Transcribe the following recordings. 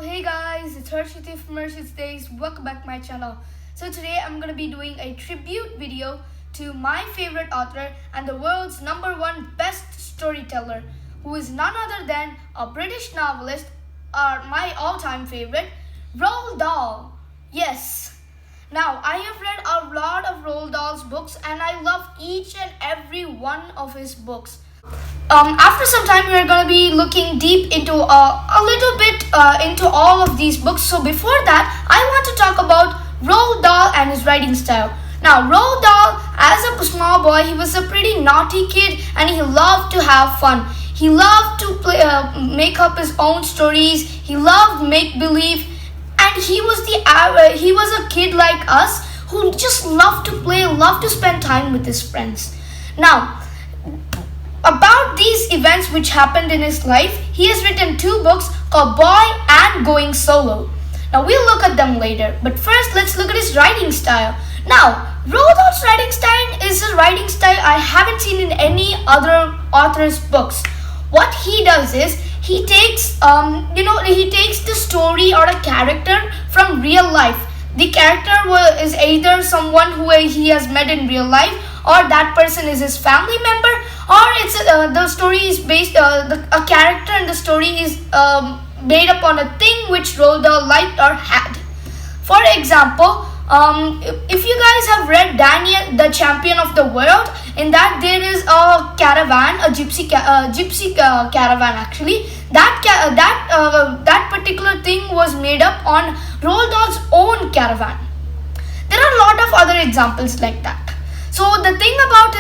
Hey guys, it's Harshith from Harshith's Days. Welcome back to my channel. So today I'm going to be doing a tribute video to my favorite author and the world's #1 best storyteller, who is none other than a British novelist, my all-time favorite, Roald Dahl. Yes. Now, I have read a lot of Roald Dahl's books and I love each and every one of his books. After some time, we are going to be looking deep into a little bit into all of these books. So before that, I want to talk about Roald Dahl and his writing style. Now, Roald Dahl, as a small boy, he was a pretty naughty kid and he loved to have fun. He loved to make up his own stories. He loved make-believe, and he was a kid like us who just loved to play, loved to spend time with his friends. Now, about these events which happened in his life, he has written 2 books called Boy and Going Solo. Now we'll look at them later, but first let's look at his writing style. Now, Roald Dahl's writing style is a writing style I haven't seen in any other author's books. What he does is he takes the story or a character from real life. The character is either someone who he has met in real life, or that person is his family member, or it's the story is based a character and the story is made up on a thing which Roald Dahl liked or had. For example, if you guys have read Daniel, the Champion of the World, in that there is a caravan, a gypsy caravan actually. That particular thing was made up on Roald Dahl's own caravan. There are a lot of other examples like that. So the thing about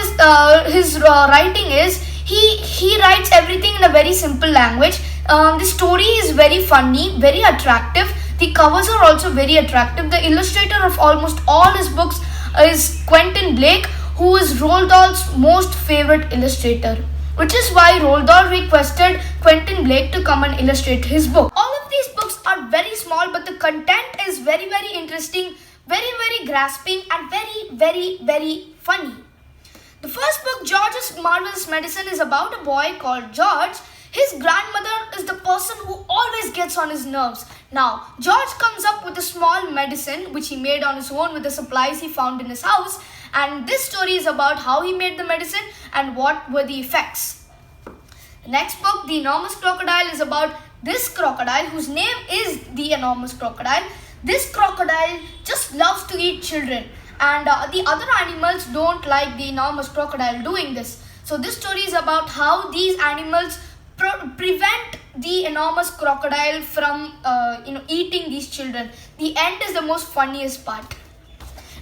his writing is he writes everything in a very simple language. The story is very funny, very attractive. The covers are also very attractive. The illustrator of almost all his books is Quentin Blake, who is Roald Dahl's most favorite illustrator, which is why Roald Dahl requested Quentin Blake to come and illustrate his book. All of these books are very small, but the content is very, very interesting, very, very grasping, and very, very, very funny. The first book, George's Marvelous Medicine, is about a boy called George. His grandmother is the person who always gets on his nerves. Now, George comes up with a small medicine which he made on his own with the supplies he found in his house, and this story is about how he made the medicine and what were the effects. The next book, The Enormous Crocodile, is about this crocodile whose name is the Enormous Crocodile. This crocodile just loves to eat children, and the other animals don't like the enormous crocodile doing this. So this story is about how these animals prevent the enormous crocodile from eating these children. The end is the most funniest part.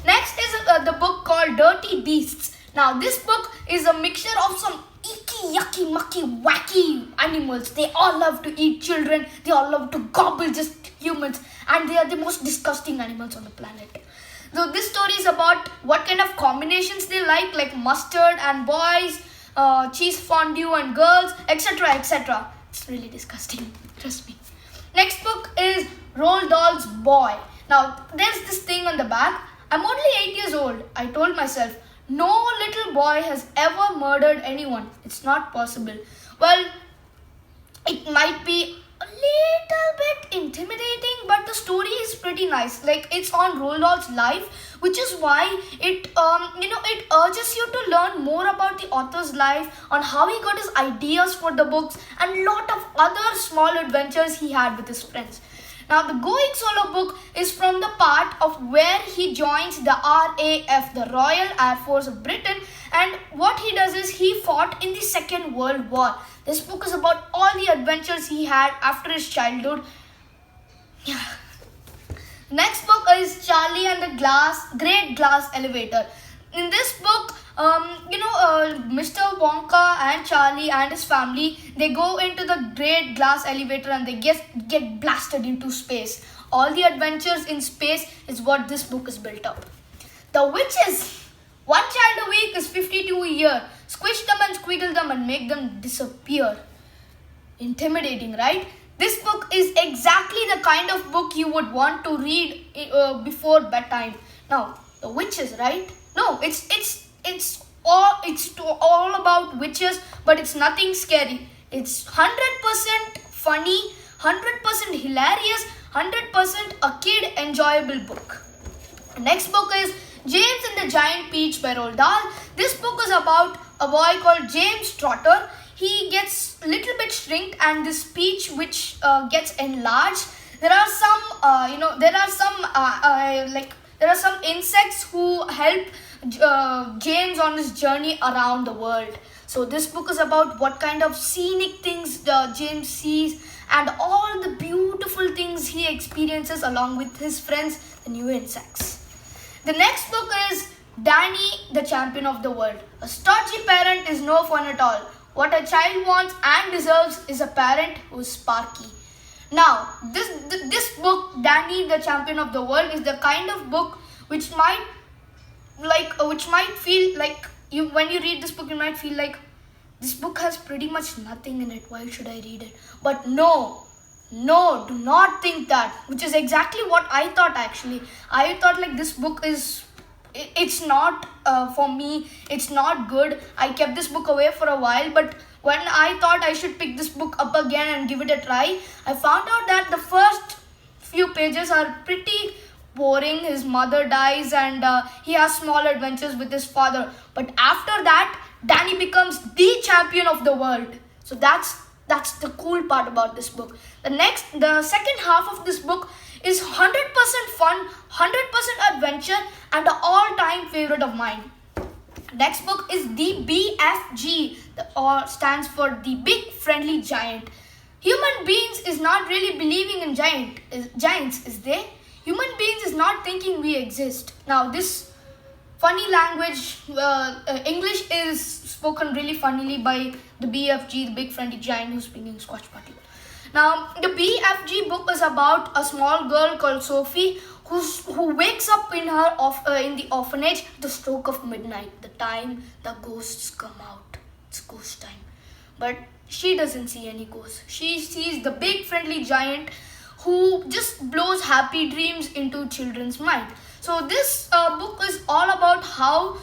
Next is the book called Dirty Beasts. Now this book is a mixture of some icky, yucky, mucky, wacky animals. They all love to eat children. They all love to gobble just humans, and they are the most disgusting animals on the planet. So this story is about what kind of combinations they like mustard and boys, cheese fondue and girls, etc., etc. It's really disgusting, trust me. Next book is Roald Dahl's Boy. Now there's this thing on the back. I'm only 8 years old. I told myself, no little boy has ever murdered anyone. It's not possible. Well, it might be a little bit intimidating, but the story is pretty nice. Like, it's on Roald Dahl's life, which is why it urges you to learn more about the author's life, on how he got his ideas for the books, and lot of other small adventures he had with his friends. Now, the Going Solo book is from the part of where he joins the RAF, the Royal Air Force of Britain, and what he does is he fought in the Second World War. This book is about all the adventures he had after his childhood. Yeah. Next book is Charlie and the Great Glass Elevator. In this book, Mr. Wonka and Charlie and his family, they go into the Great Glass Elevator and they get blasted into space. All the adventures in space is what this book is built up. The Witches. 1 child a week is 52 a year. Squish them and squiggle them and make them disappear. Intimidating, right? This book is exactly the kind of book you would want to read before bedtime. Now, the witches, right? No, it's all about witches, but it's nothing scary. It's 100% funny, 100% hilarious, 100% a kid enjoyable book. Next book is James and the Giant Peach by Roald Dahl. This book is about a boy called James Trotter. He gets a little bit shrinked, and this peach which gets enlarged. There are some insects who help James on his journey around the world. So this book is about what kind of scenic things James sees and all the beautiful things he experiences along with his friends, the new insects. The next book is Danny, the Champion of the World. A stodgy parent is no fun at all. What a child wants and deserves is a parent who is sparky. Now, this book, Danny, the Champion of the World, is the kind of book which might feel like when you read this book, you might feel like this book has pretty much nothing in it. Why should I read it? But no, do not think that. Which is exactly what I thought actually. I thought like this book is, it's not for me. It's not good. I kept this book away for a while, but when I thought I should pick this book up again and give it a try, I found out that the first few pages are pretty boring. His mother dies and he has small adventures with his father. But after that, Danny becomes the champion of the world. So that's the cool part about this book. The second half of this book is 100% fun, 100% adventure, and an all-time favorite of mine. Next book is the BFG, stands for the Big Friendly Giant. Human beings is not really believing in giants, is they? Human beings is not thinking we exist. Now this funny language, English is spoken really funnily by the BFG, the Big Friendly Giant, who's speaking Scotch Party. Now the BFG book is about a small girl called Sophie who wakes up in the orphanage at the stroke of midnight, the time the ghosts come out. It's ghost time. But she doesn't see any ghosts. She sees the Big Friendly Giant who just blows happy dreams into children's mind. So this book is all about how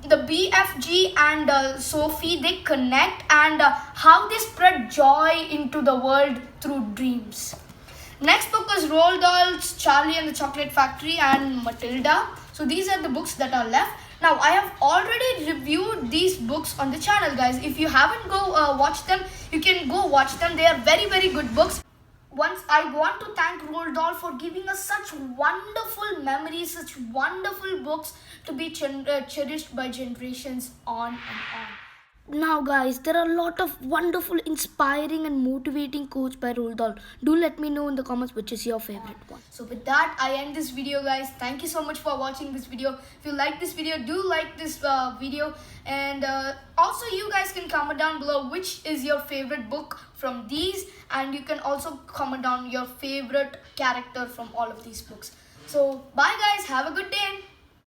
the BFG and Sophie, they connect, and how they spread joy into the world through dreams. Next book is Roald Dahl's Charlie and the Chocolate Factory and Matilda. So these are the books that are left. Now I have already reviewed these books on the channel, guys. If you haven't watched them, you can go watch them. They are very, very good books. Once I want to thank Roald Dahl for giving us such wonderful memories, such wonderful books to be cherished by generations on and on. Now guys, there are a lot of wonderful, inspiring and motivating quotes by Roald Dahl. Do let me know in the comments which is your favorite one. So with that, I end this video, guys. Thank you so much for watching this video. If you like this video, do like this video. And also you guys can comment down below which is your favorite book from these. And you can also comment down your favorite character from all of these books. So bye guys, have a good day.